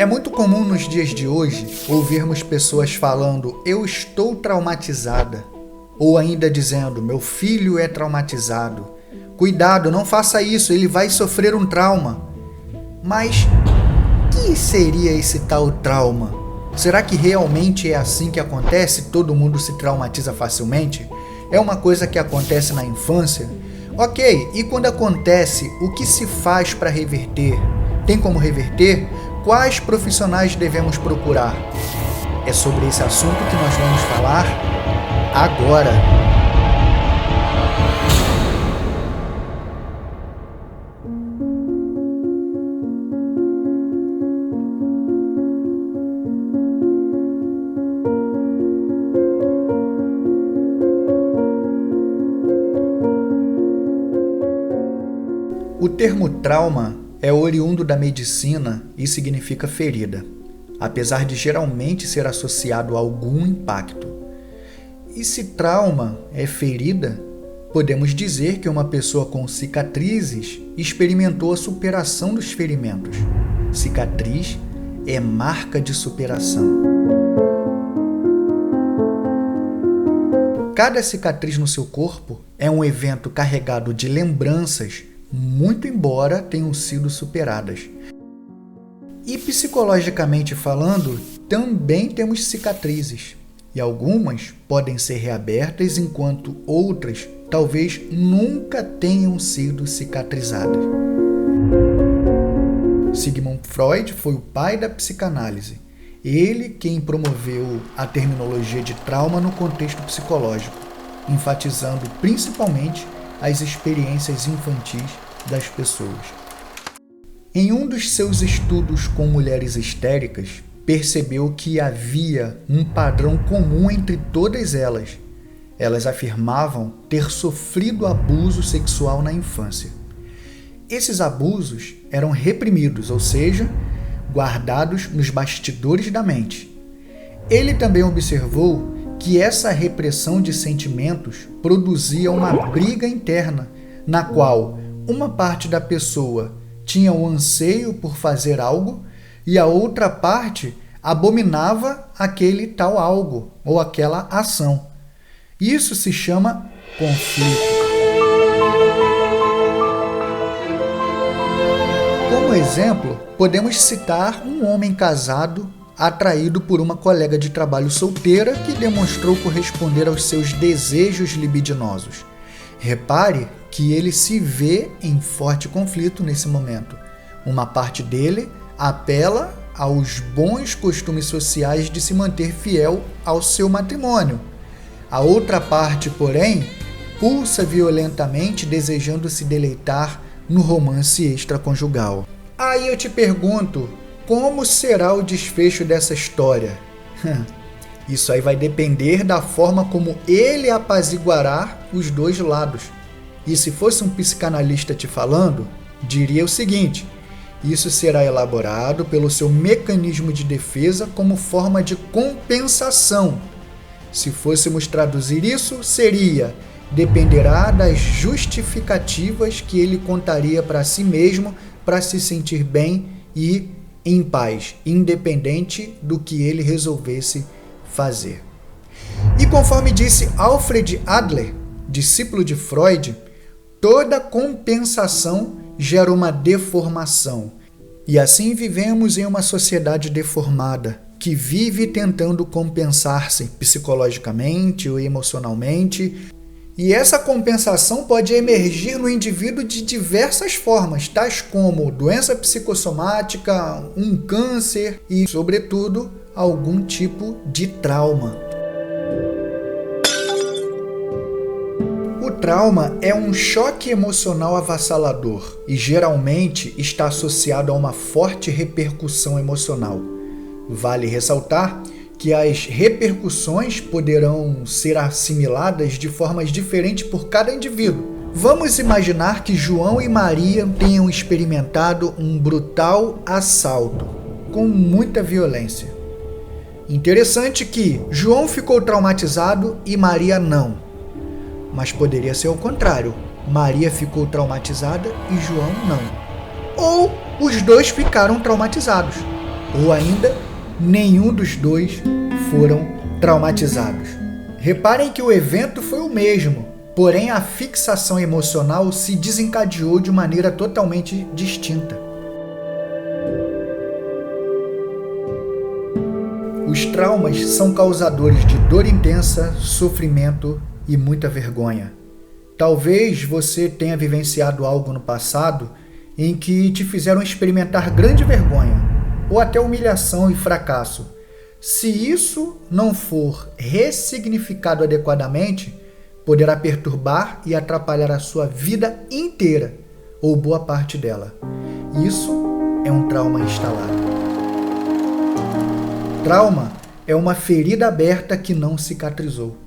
É muito comum nos dias de hoje ouvirmos pessoas falando "eu estou traumatizada", ou ainda dizendo "meu filho é traumatizado". Cuidado, não faça isso, ele vai sofrer um trauma. Mas o que seria esse tal trauma? Será que realmente é assim que acontece? Todo mundo se traumatiza facilmente? É uma coisa que acontece na infância? Ok, e quando acontece, o que se faz para reverter? Tem como reverter? Quais profissionais devemos procurar? É sobre esse assunto que nós vamos falar agora. O termo trauma é oriundo da medicina e significa ferida, apesar de geralmente ser associado a algum impacto. E se trauma é ferida, podemos dizer que uma pessoa com cicatrizes experimentou a superação dos ferimentos. Cicatriz é marca de superação. Cada cicatriz no seu corpo é um evento carregado de lembranças, muito embora tenham sido superadas. E psicologicamente falando, também temos cicatrizes, e algumas podem ser reabertas enquanto outras talvez nunca tenham sido cicatrizadas. Sigmund Freud foi o pai da psicanálise. Ele quem promoveu a terminologia de trauma no contexto psicológico, enfatizando principalmente as experiências infantis das pessoas. Em um dos seus estudos com mulheres histéricas, percebeu que havia um padrão comum entre todas elas. Elas afirmavam ter sofrido abuso sexual na infância. Esses abusos eram reprimidos, ou seja, guardados nos bastidores da mente. Ele também observou que essa repressão de sentimentos produzia uma briga interna, na qual uma parte da pessoa tinha o anseio por fazer algo e a outra parte abominava aquele tal algo ou aquela ação. Isso se chama conflito. Como exemplo, podemos citar um homem casado atraído por uma colega de trabalho solteira que demonstrou corresponder aos seus desejos libidinosos. Repare que ele se vê em forte conflito nesse momento. Uma parte dele apela aos bons costumes sociais de se manter fiel ao seu matrimônio. A outra parte, porém, pulsa violentamente desejando se deleitar no romance extraconjugal. Aí eu te pergunto, como será o desfecho dessa história? Isso aí vai depender da forma como ele apaziguará os dois lados. E se fosse um psicanalista te falando, diria o seguinte: isso será elaborado pelo seu mecanismo de defesa como forma de compensação. Se fôssemos traduzir isso, seria: dependerá das justificativas que ele contaria para si mesmo para se sentir bem e em paz, independente do que ele resolvesse fazer. E conforme disse Alfred Adler, discípulo de Freud, toda compensação gera uma deformação. E assim vivemos em uma sociedade deformada, que vive tentando compensar-se psicologicamente ou emocionalmente. E essa compensação pode emergir no indivíduo de diversas formas, tais como doença psicossomática, um câncer e, sobretudo, algum tipo de trauma. O trauma é um choque emocional avassalador e geralmente está associado a uma forte repercussão emocional. Vale ressaltar que as repercussões poderão ser assimiladas de formas diferentes por cada indivíduo. Vamos imaginar que João e Maria tenham experimentado um brutal assalto, com muita violência. Interessante que João ficou traumatizado e Maria não. Mas poderia ser o contrário. Maria ficou traumatizada e João não. Ou os dois ficaram traumatizados. ou ainda nenhum dos dois foram traumatizados. Reparem que o evento foi o mesmo, porém a fixação emocional se desencadeou de maneira totalmente distinta. Os traumas são causadores de dor intensa, sofrimento e muita vergonha. Talvez você tenha vivenciado algo no passado em que te fizeram experimentar grande vergonha, ou até humilhação e fracasso. Se isso não for ressignificado adequadamente, poderá perturbar e atrapalhar a sua vida inteira, ou boa parte dela. Isso é um trauma instalado. Trauma é uma ferida aberta que não cicatrizou.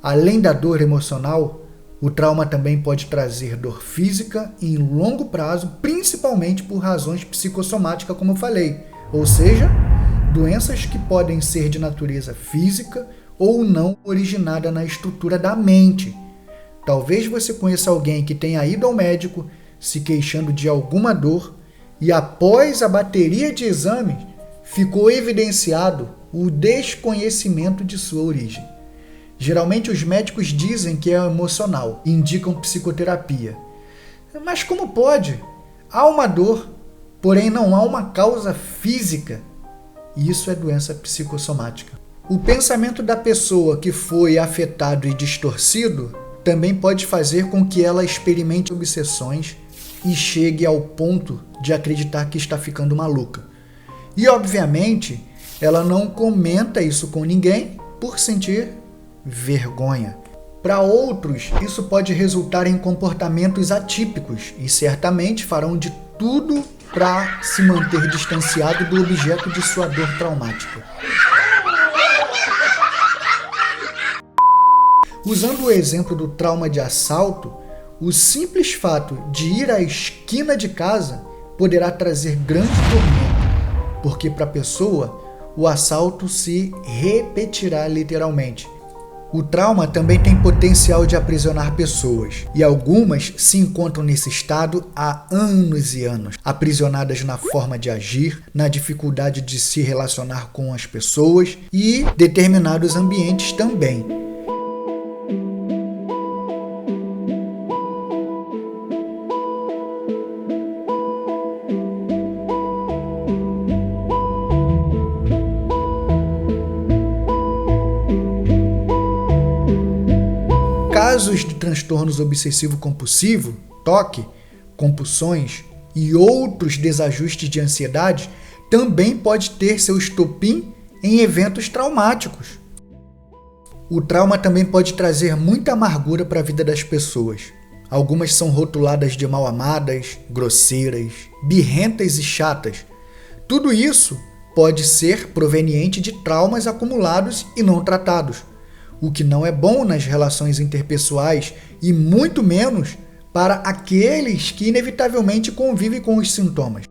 Além da dor emocional, o trauma também pode trazer dor física e em longo prazo, principalmente por razões psicossomáticas, como eu falei, ou seja, doenças que podem ser de natureza física ou não originada na estrutura da mente. Talvez você conheça alguém que tenha ido ao médico se queixando de alguma dor e após a bateria de exames ficou evidenciado o desconhecimento de sua origem. Geralmente os médicos dizem que é emocional e indicam psicoterapia. Mas como pode? Há uma dor, porém não há uma causa física. E isso é doença psicossomática. O pensamento da pessoa que foi afetado e distorcido também pode fazer com que ela experimente obsessões e chegue ao ponto de acreditar que está ficando maluca. E, obviamente, ela não comenta isso com ninguém por sentir vergonha. Para outros, isso pode resultar em comportamentos atípicos e certamente farão de tudo para se manter distanciado do objeto de sua dor traumática. Usando o exemplo do trauma de assalto, o simples fato de ir à esquina de casa poderá trazer grande tormento, porque para a pessoa o assalto se repetirá literalmente. O trauma também tem potencial de aprisionar pessoas, e algumas se encontram nesse estado há anos e anos, aprisionadas na forma de agir, na dificuldade de se relacionar com as pessoas e determinados ambientes também. Casos de transtornos obsessivo-compulsivo, TOC, compulsões e outros desajustes de ansiedade também pode ter seu estopim em eventos traumáticos. O trauma também pode trazer muita amargura para a vida das pessoas. Algumas são rotuladas de mal-amadas, grosseiras, birrentas e chatas. Tudo isso pode ser proveniente de traumas acumulados e não tratados, o que não é bom nas relações interpessoais e muito menos para aqueles que inevitavelmente convivem com os sintomas.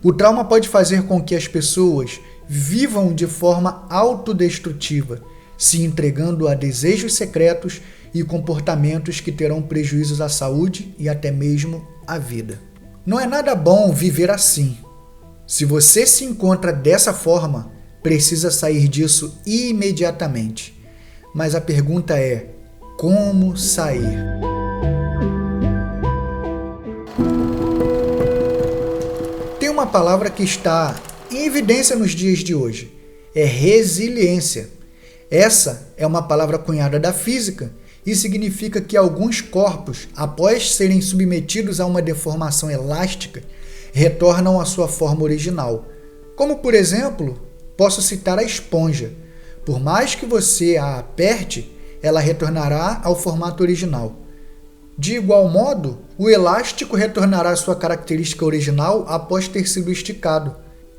O trauma pode fazer com que as pessoas vivam de forma autodestrutiva, se entregando a desejos secretos e comportamentos que terão prejuízos à saúde e até mesmo à vida. Não é nada bom viver assim. Se você se encontra dessa forma, precisa sair disso imediatamente. Mas a pergunta é: como sair? Tem uma palavra que está em evidência nos dias de hoje: é resiliência. Essa é uma palavra cunhada da física e significa que alguns corpos, após serem submetidos a uma deformação elástica, retornam à sua forma original. Como, por exemplo, posso citar a esponja. Por mais que você a aperte, ela retornará ao formato original. De igual modo, o elástico retornará à sua característica original após ter sido esticado.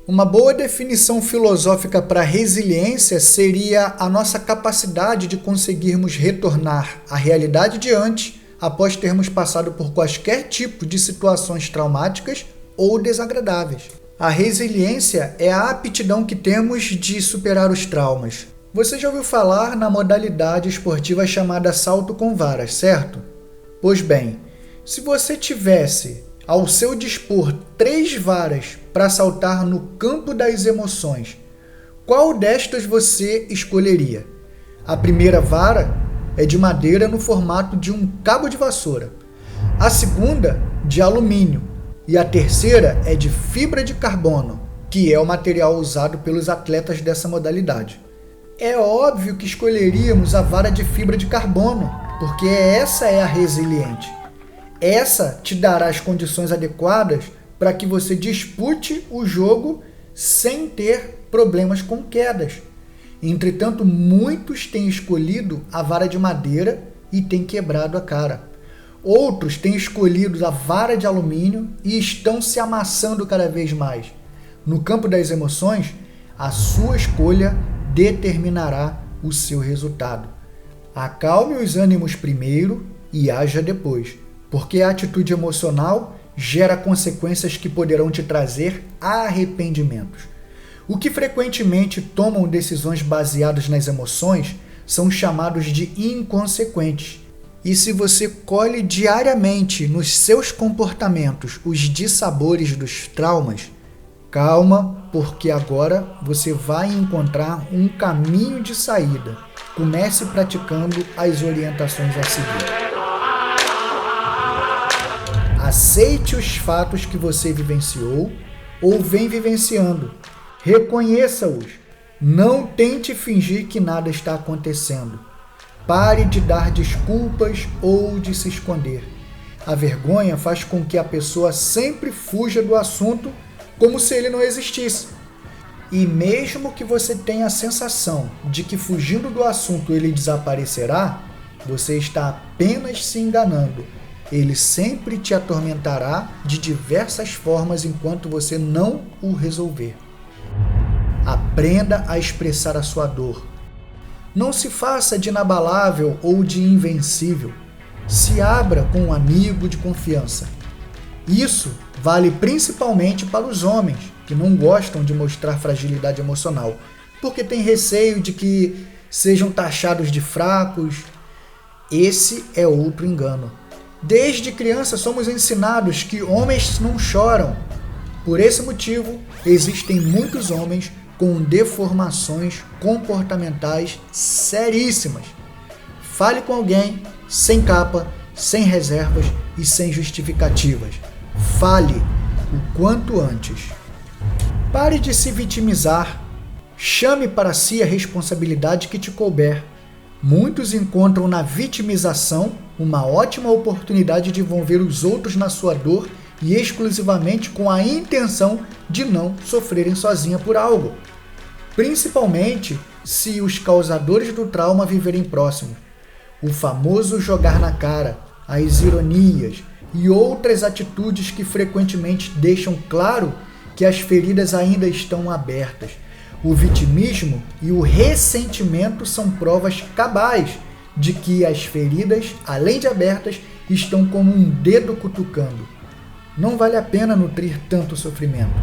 Uma boa definição filosófica para resiliência seria a nossa capacidade de conseguirmos retornar à realidade de antes após termos passado por quaisquer tipo de situações traumáticas ou desagradáveis. A resiliência é a aptidão que temos de superar os traumas. Você já ouviu falar na modalidade esportiva chamada salto com varas, certo? Pois bem, se você tivesse ao seu dispor 3 varas para saltar no campo das emoções. Qual destas você escolheria? A primeira vara é de madeira no formato de um cabo de vassoura. A segunda, de alumínio. E a terceira é de fibra de carbono, que é o material usado pelos atletas dessa modalidade. É óbvio que escolheríamos a vara de fibra de carbono, porque essa é a resiliente. Essa te dará as condições adequadas para que você dispute o jogo sem ter problemas com quedas. Entretanto, muitos têm escolhido a vara de madeira e têm quebrado a cara. Outros têm escolhido a vara de alumínio e estão se amassando cada vez mais. No campo das emoções, a sua escolha determinará o seu resultado. Acalme os ânimos primeiro e haja depois, porque a atitude emocional gera consequências que poderão te trazer arrependimentos. O que frequentemente tomam decisões baseadas nas emoções são chamados de inconsequentes. E se você colhe diariamente nos seus comportamentos os dissabores dos traumas, calma, porque agora você vai encontrar um caminho de saída. Comece praticando as orientações a seguir. Aceite os fatos que você vivenciou ou vem vivenciando. Reconheça-os. Não tente fingir que nada está acontecendo. Pare de dar desculpas ou de se esconder. A vergonha faz com que a pessoa sempre fuja do assunto como se ele não existisse. E mesmo que você tenha a sensação de que fugindo do assunto ele desaparecerá, você está apenas se enganando. Ele sempre te atormentará de diversas formas enquanto você não o resolver. Aprenda a expressar a sua dor. Não se faça de inabalável ou de invencível. Se abra com um amigo de confiança. Isso vale principalmente para os homens, que não gostam de mostrar fragilidade emocional, porque têm receio de que sejam taxados de fracos. Esse é outro engano. Desde criança somos ensinados que homens não choram. Por esse motivo, existem muitos homens com deformações comportamentais seríssimas. Fale com alguém sem capa, sem reservas e sem justificativas. Fale o quanto antes. Pare de se vitimizar. Chame para si a responsabilidade que te couber. Muitos encontram na vitimização uma ótima oportunidade de envolver os outros na sua dor e exclusivamente com a intenção de não sofrerem sozinha por algo. Principalmente se os causadores do trauma viverem próximos. O famoso jogar na cara, as ironias e outras atitudes que frequentemente deixam claro que as feridas ainda estão abertas. O vitimismo e o ressentimento são provas cabais de que as feridas, além de abertas, estão como um dedo cutucando. Não vale a pena nutrir tanto sofrimento.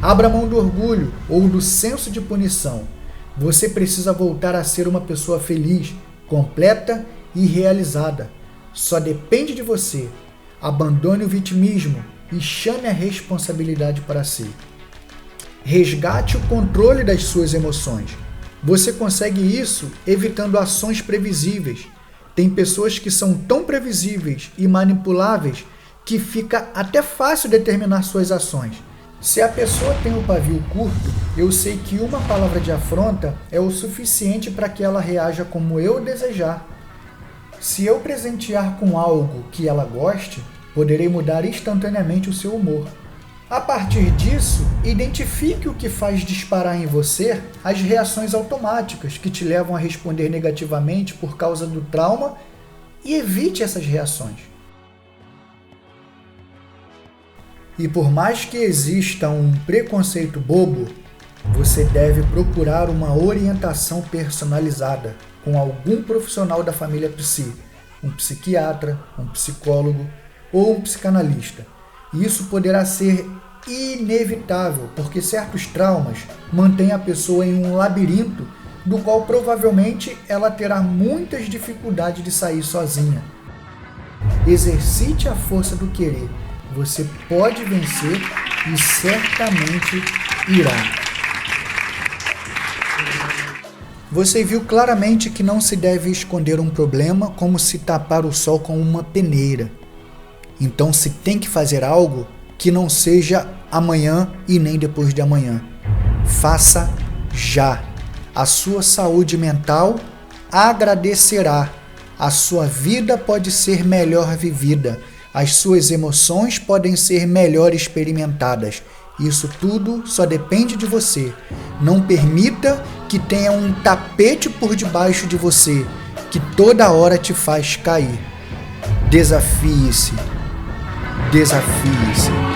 Abra mão do orgulho ou do senso de punição. Você precisa voltar a ser uma pessoa feliz, completa e realizada. Só depende de você. Abandone o vitimismo e chame a responsabilidade para si. Resgate o controle das suas emoções. Você consegue isso evitando ações previsíveis. Tem pessoas que são tão previsíveis e manipuláveis que fica até fácil determinar suas ações. Se a pessoa tem o pavio curto, eu sei que uma palavra de afronta é o suficiente para que ela reaja como eu desejar. Se eu presentear com algo que ela goste, poderei mudar instantaneamente o seu humor. A partir disso, identifique o que faz disparar em você as reações automáticas que te levam a responder negativamente por causa do trauma e evite essas reações. E por mais que exista um preconceito bobo, você deve procurar uma orientação personalizada com algum profissional da família psi, um psiquiatra, um psicólogo ou um psicanalista. Isso poderá ser inevitável, porque certos traumas mantêm a pessoa em um labirinto do qual provavelmente ela terá muitas dificuldades de sair sozinha. Exercite a força do querer. Você pode vencer e certamente irá. Você viu claramente que não se deve esconder um problema como se tapar o sol com uma peneira. Então, se tem que fazer algo, que não seja amanhã e nem depois de amanhã. Faça já. A sua saúde mental agradecerá. A sua vida pode ser melhor vivida. As suas emoções podem ser melhor experimentadas. Isso tudo só depende de você. Não permita que tenha um tapete por debaixo de você, que toda hora te faz cair. Desafie-se. Desafie-se.